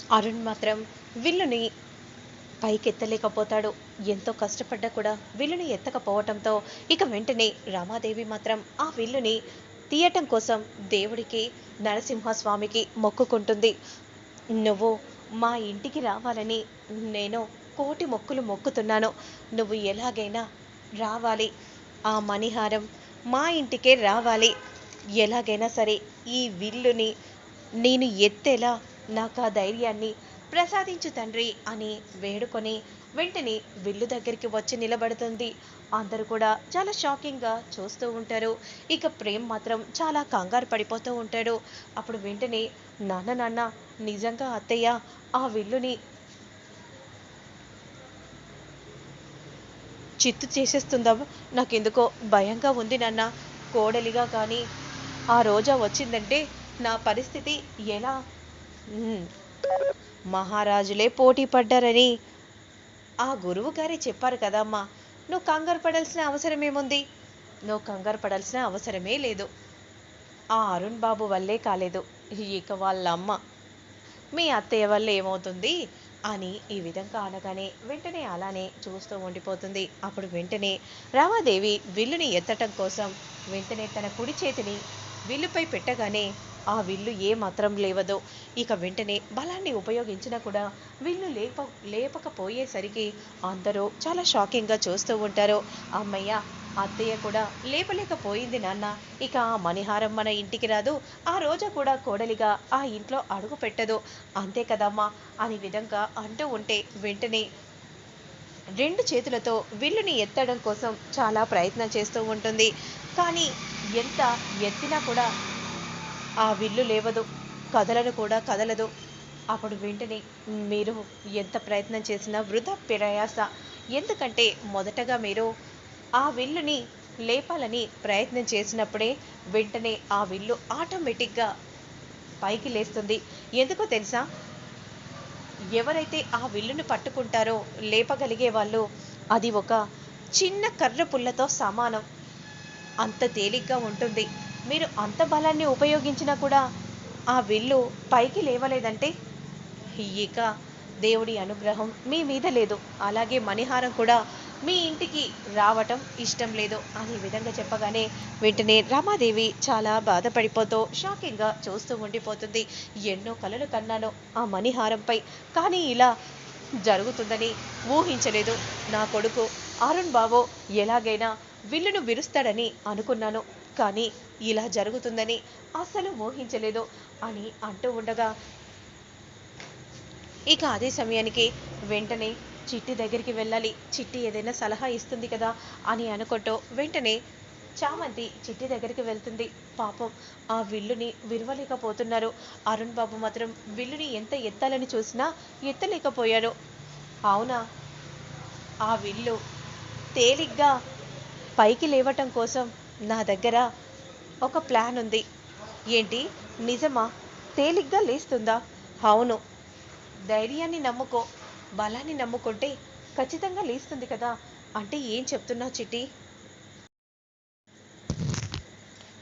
అరుణ్ మాత్రం విల్లుని పైకెత్తలేకపోతాడు. ఎంతో కష్టపడ్డా కూడా విల్లుని ఎత్తకపోవటంతో ఇక వెంటనే రమాదేవి మాత్రం ఆ విల్లుని తీయటం కోసం దేవుడికి, నరసింహస్వామికి మొక్కుకుంటుంది. నువ్వు మా ఇంటికి రావాలని నేను కోటి మొక్కులు మొక్కుతున్నాను. నువ్వు ఎలాగైనా రావాలి. ఆ మణిహారం మా ఇంటికే రావాలి. ఎలాగైనా సరే ఈ విల్లుని నేను ఎత్తేలా నాకు ఆ ధైర్యాన్ని ప్రసాదించు తండ్రి అని వేడుకొని వెంటనే విల్లు దగ్గరికి వచ్చి నిలబడుతుంది. అందరూ కూడా చాలా షాకింగ్గా చూస్తూ ఉంటారు. ఇక ప్రేమ్ మాత్రం చాలా కంగారు పడిపోతూ ఉంటాడు. అప్పుడు వెంటనే నాన్న నాన్న నిజంగా అత్తయ్య ఆ విల్లుని చిత్తు చేసేస్తుందా? నాకెందుకో భయంగా ఉంది నాన్న. కోడలిగా కానీ ఆ రోజా వచ్చిందంటే నా పరిస్థితి ఎలా? "ఉమ్, మహారాజులే పోటీ పడ్డారని ఆ గురువు గారే చెప్పారు కదమ్మా. నువ్వు కంగారు పడాల్సిన అవసరం ఏముంది? నువ్వు కంగారు పడాల్సిన అవసరమే లేదు. ఆ అరుణ్ బాబు వల్లే కాలేదు. ఇక వాళ్ళమ్మ మీ అత్తయ్య వల్ల ఏమవుతుంది అని ఈ విధంగా అనగానే వెంటనే అలానే చూస్తూ ఉండిపోతుంది. అప్పుడు వెంటనే రామాదేవి విల్లుని ఎత్తటం కోసం వెంటనే తన కుడి చేతిని విల్లుపై పెట్టగానే ఆ విల్లు ఏ మాత్రం లేవదు. ఇక వెంటనే బలాన్ని ఉపయోగించినా కూడా విల్లు లేపకపోయేసరికి అందరూ చాలా షాకింగ్గా చూస్తూ ఉంటారు. అమ్మయ్య, అత్తయ్య కూడా లేపలేకపోయింది నాన్న. ఇక ఆ మణిహారం మన ఇంటికి రాదు. ఆ రోజు కూడా కోడలిగా ఆ ఇంట్లో అడుగు పెట్టదు. అంతే కదమ్మా అని విధంగా అంటూ ఉంటే వెంటనే రెండు చేతులతో విల్లుని ఎత్తడం కోసం చాలా ప్రయత్నం చేస్తూ ఉంటుంది. కానీ ఎంత ఎత్తినా కూడా ఆ విల్లు లేవదు. కదలను కూడా కదలదు. అప్పుడు వెంటనే మీరు ఎంత ప్రయత్నం చేసినా వృధా ప్రయాస. ఎందుకంటే మొదటగా మీరు ఆ విల్లుని లేపాలని ప్రయత్నం చేసినప్పుడే వెంటనే ఆ విల్లు ఆటోమేటిక్‌గా పైకి లేస్తుంది. ఎందుకో తెలుసా? ఎవరైతే ఆ విల్లుని పట్టుకుంటారో లేపగలిగే వాళ్ళు అది ఒక చిన్న కర్ర పుల్లతో సమానం. అంత తేలిగ్గా ఉంటుంది. మీరు అంత బలాన్ని ఉపయోగించినా కూడా ఆ విల్లు పైకి లేవలేదంటే ఇక దేవుడి అనుగ్రహం మీ మీద లేదు. అలాగే మణిహారం కూడా మీ ఇంటికి రావటం ఇష్టం లేదు అని ఈ విధంగా చెప్పగానే వెంటనే రమాదేవి చాలా బాధపడిపోతూ షాకింగ్గా చూస్తూ ఉండిపోతుంది. ఎన్నో కలలు కన్నాను ఆ మణిహారంపై, కానీ ఇలా జరుగుతుందని ఊహించలేదు. నా కొడుకు అరుణ్ బాబు ఎలాగైనా విల్లును విరుస్తాడని అనుకున్నాను, కానీ ఇలా జరుగుతుందని అస్సలు ఊహించలేదు అని అంటూ ఉండగా ఇక అదే సమయానికి వెంటనే చిట్టి దగ్గరికి వెళ్ళాలి. చిట్టి ఏదైనా సలహా ఇస్తుంది కదా అని అనుకుంటూ వెంటనే చామంతి చిట్టి దగ్గరికి వెళ్తుంది. పాపం ఆ విల్లుని విరవలేకపోతున్నారు. అరుణ్ బాబు మాత్రం విల్లుని ఎంత ఎత్తాలని చూసినా ఎత్తలేకపోయాడు. అవునా, ఆ విల్లు తేలిగ్గా పైకి లేవటం కోసం నా దగ్గర ఒక ప్లాన్ ఉంది. ఏంటి, నిజమా? తేలిగ్గా లేస్తుందా? అవును, ధైర్యాన్ని నమ్ముకో, బలాన్ని నమ్ముకుంటే ఖచ్చితంగా లేస్తుంది కదా. అంటే ఏం చెప్తున్నావు చిట్టి?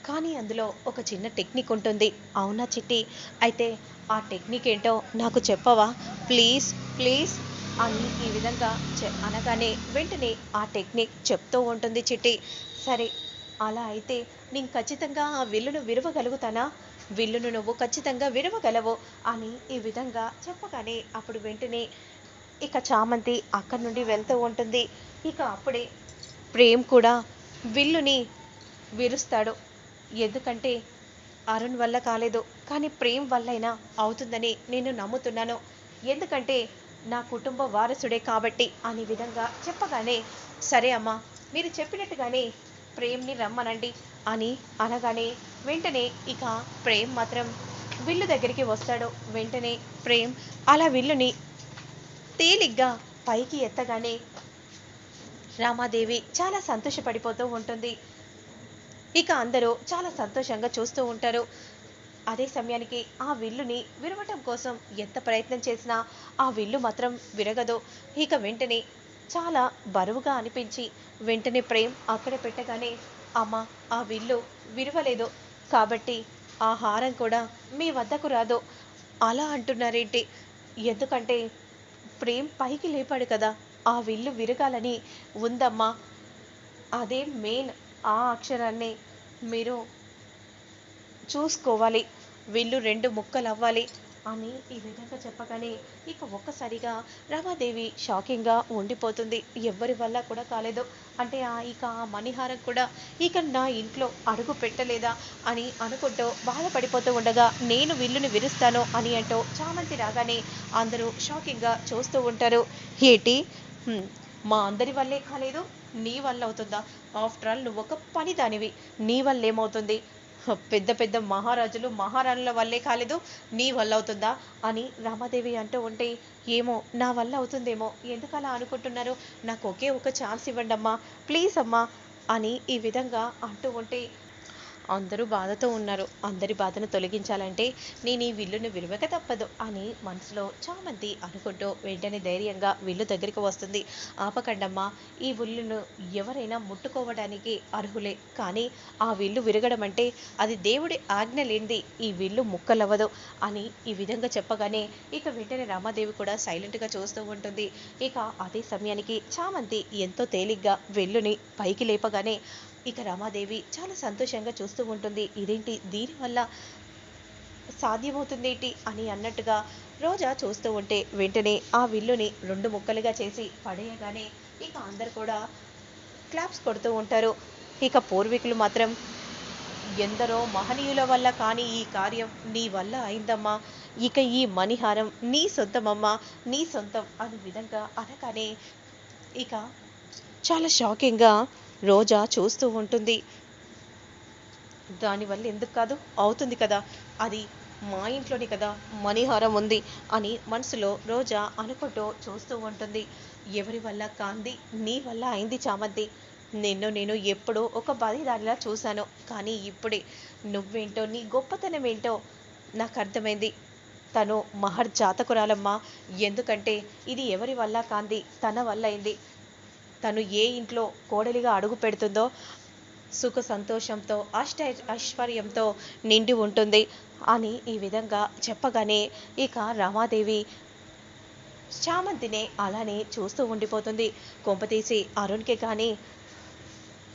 కానీ అందులో ఒక చిన్న టెక్నిక్ ఉంటుంది. అవునా చిట్టి? అయితే ఆ టెక్నిక్ ఏంటో నాకు చెప్పవా? ప్లీజ్ ప్లీజ్ అని ఈ విధంగా అనగానే వెంటనే ఆ టెక్నిక్ చెప్తూ ఉంటుంది చిట్టి. సరే, అలా అయితే నేను ఖచ్చితంగా ఆ విల్లును విరవగలుగుతానా? విల్లును నువ్వు ఖచ్చితంగా విరవగలవు అని ఈ విధంగా చెప్పగానే అప్పుడు వెంటనే ఇక చామంతి అక్కడి నుండి వెళ్తూ ఉంటుంది. ఇక అప్పుడే ప్రేమ్ కూడా విల్లుని విరుస్తాడు. ఎందుకంటే అరుణ్ వల్ల కాలేదు, కానీ ప్రేమ్ వల్లైనా అవుతుందని నేను నమ్ముతున్నాను. ఎందుకంటే నా కుటుంబ వారసుడే కాబట్టి అని విధంగా చెప్పగానే సరే అమ్మా, మీరు చెప్పినట్టుగానే ప్రేమ్ని రమ్మనండి అని అనగానే వెంటనే ఇక ప్రేమ్ మాత్రం విల్లు దగ్గరికి వస్తాడు. వెంటనే ప్రేమ్ అలా విల్లుని తేలిగ్గా పైకి ఎత్తగానే రామాదేవి చాలా సంతోషపడిపోతూ ఉంటుంది. ఇక అందరూ చాలా సంతోషంగా చూస్తూ ఉంటారు. అదే సమయానికి ఆ విల్లుని విరవటం కోసం ఎంత ప్రయత్నం చేసినా ఆ విల్లు మాత్రం విరగదు. ఇక వెంటనే చాలా బరువుగా అనిపించి వెంటనే ప్రేమ్ అక్కడ పెట్టగానే అమ్మ, ఆ విల్లు విరవలేదు కాబట్టి ఆ హారం కూడా మీ వద్దకు రాదు. అలా అంటున్నారేంటి? ఎందుకంటే ప్రేమ్ పైకి లేపాడు కదా, ఆ విల్లు విరగాలని ఉందమ్మా. అదే మెయిన్. ఆ అక్షరాన్ని మీరు చూసుకోవాలి. వీళ్ళు 2 ముక్కలవ్వాలి అని ఈ విధంగా చెప్పగానే ఇక ఒక్కసారిగా రమాదేవి షాకింగ్‌గా ఉండిపోతుంది. ఎవ్వరి వల్ల కూడా కాలేదు. అంటే ఇక ఆ మణిహారం కూడా ఇక నా ఇంట్లో అడుగు పెట్టలేదా అని అనుకుంటూ బాధపడిపోతూ ఉండగా, నేను విల్లుని విరుస్తాను అని అంటూ చామంతి రాగానే అందరూ షాకింగ్‌గా చూస్తూ ఉంటారు. ఏటి? హ్మ్. మా అందరి వల్లే కాలేదు, నీ వల్ల అవుతుందా? ఆఫ్టర్ ఆల్ నువ్వొక పనిదానివి. నీ వల్లేమవుతుంది? పెద్ద పెద్ద మహారాజులు, మహారాణుల వల్లే కాలేదు, నీ వల్ల అవుతుందా అని రామాదేవి అంటూ ఉంటే, ఏమో నా వల్ల అవుతుందేమో, ఎందుకలా అనుకుంటున్నారు? నాకు ఒకే ఒక ఛాన్స్ ఇవ్వండి అమ్మా, ప్లీజ్ అమ్మా అని ఈ విధంగా అంటూ ఉంటే అందరూ బాధతో ఉన్నారు. అందరి బాధను తొలగించాలంటే నేను ఈ విల్లుని విరవక తప్పదు అని మనసులో చామంతి అనుకుంటూ వెంటనే ధైర్యంగా విల్లు దగ్గరికి వస్తుంది. ఆపకండమ్మా, ఈ విల్లును ఎవరైనా ముట్టుకోవడానికి అర్హులే, కానీ ఆ విల్లు విరగడం అంటే అది దేవుడి ఆజ్ఞ లేనిది ఈ విల్లు ముక్కలవ్వదు అని ఈ విధంగా చెప్పగానే ఇక వెంటనే రామాదేవి కూడా సైలెంట్గా చూస్తూ ఉంటుంది. ఇక అదే సమయానికి చామంతి ఎంతో తేలిగ్గా వెల్లుని పైకి లేపగానే ఇక రమాదేవి చాలా సంతోషంగా చూస్తూ ఉంటుంది. ఇదేంటి, దీనివల్ల సాధ్యమవుతుందేంటి అని అన్నట్టుగా రోజా చూస్తూ ఉంటే వెంటనే ఆ విల్లుని 2 ముక్కలుగా చేసి పడేయగానే ఇక అందరు కూడా క్లాప్స్ కొడుతూ ఉంటారు. ఇక పూర్వీకులు మాత్రం, ఎందరో మహనీయుల వల్ల కానీ ఈ కార్యం నీ వల్ల అయిందమ్మా, ఇక ఈ మణిహారం నీ సొంతమమ్మా, నీ సొంతం అనే విధంగా అనగానే ఇక చాలా షాకింగ్గా రోజా చూస్తూ ఉంటుంది. దానివల్ల ఎందుకు కాదు, అవుతుంది కదా, అది మా ఇంట్లోనే కదా మణిహారం ఉంది అని మనసులో రోజా అనుకుంటూ చూస్తూ ఉంటుంది. ఎవరి వల్ల కాంది నీ వల్ల అయింది చామంతి. నేను ఎప్పుడో ఒక బలిదానిలా చూశాను, కానీ ఇప్పుడే నువ్వేంటో నీ గొప్పతనం ఏంటో నాకు అర్థమైంది. తను మహర్జాతకురాలమ్మా. ఎందుకంటే ఇది ఎవరి వల్ల కాంది, తన వల్ల అయింది. తను ఏ ఇంట్లో కోడలిగా అడుగు పెడుతుందో సుఖ సంతోషంతో ఐశ్వర్యంతో నిండి ఉంటుంది అని ఈ విధంగా చెప్పగానే ఇక రమాదేవి చామంతినే అలానే చూస్తూ ఉండిపోతుంది. కొంపతీసి అరుణ్కి కానీ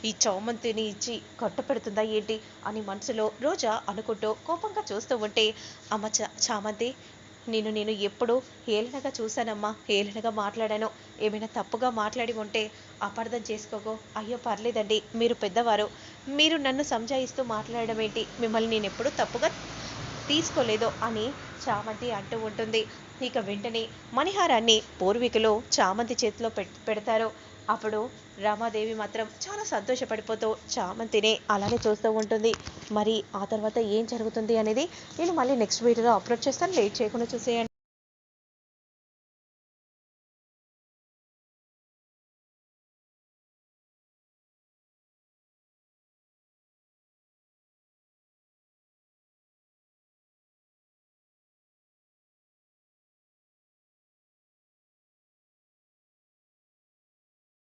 ఈ చామంతిని ఇచ్చి కట్టపెడుతుందా ఏంటి అని మనసులో రోజా అనుకుంటూ కోపంగా చూస్తూ ఉంటే, అమ్మ చామంతి, నేను ఎప్పుడు హేళనగా చూశానమ్మా, హేళనగా మాట్లాడాను. ఏమైనా తప్పుగా మాట్లాడి ఉంటే అపార్థం చేసుకోకో. అయ్యో పర్లేదండి, మీరు పెద్దవారు, మీరు నన్ను సంజాయిస్తూ మాట్లాడడం ఏంటి, మిమ్మల్ని నేను ఎప్పుడూ తప్పుగా తీసుకోలేదు అని చామంతి అంటూ ఉంటుంది. ఇక వెంటనే మణిహారాన్ని పూర్వీకులు చామంతి చేతిలో పెడతారు. అప్పుడు రామాదేవి మాత్రం చాలా సంతోషపడిపోతూ చామంతిని అలానే చూస్తూ ఉంటుంది. మరి ఆ తర్వాత ఏం జరుగుతుంది అనేది నేను మళ్ళీ నెక్స్ట్ వీడియోలో అప్లోడ్ చేస్తాను. లేట్ చేయకుండా చూసేయండి.